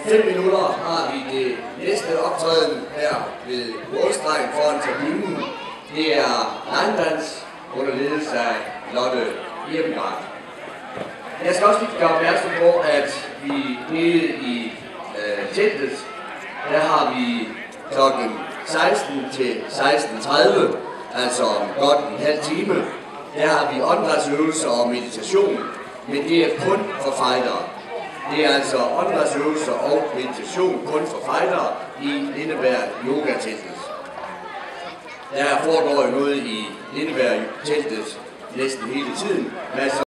5 minutter har vi det næste optræden her ved målstregen foran tribunen. Det er landdans under ledelse af Lotte Irmgard. Jeg skal også lige gøre opmærksom på, at vi nede i teltet, der har vi klokken 16 til 16:30, altså om godt en halv time, der har vi åndedrætsøvelser og meditation, men det er kun for fightere. Det er altså åndedrætsøvelser og meditation kun for fightere i Lindeberg Yoga-teltet. Der foregår jo noget i Lindeberg-teltet næsten hele tiden.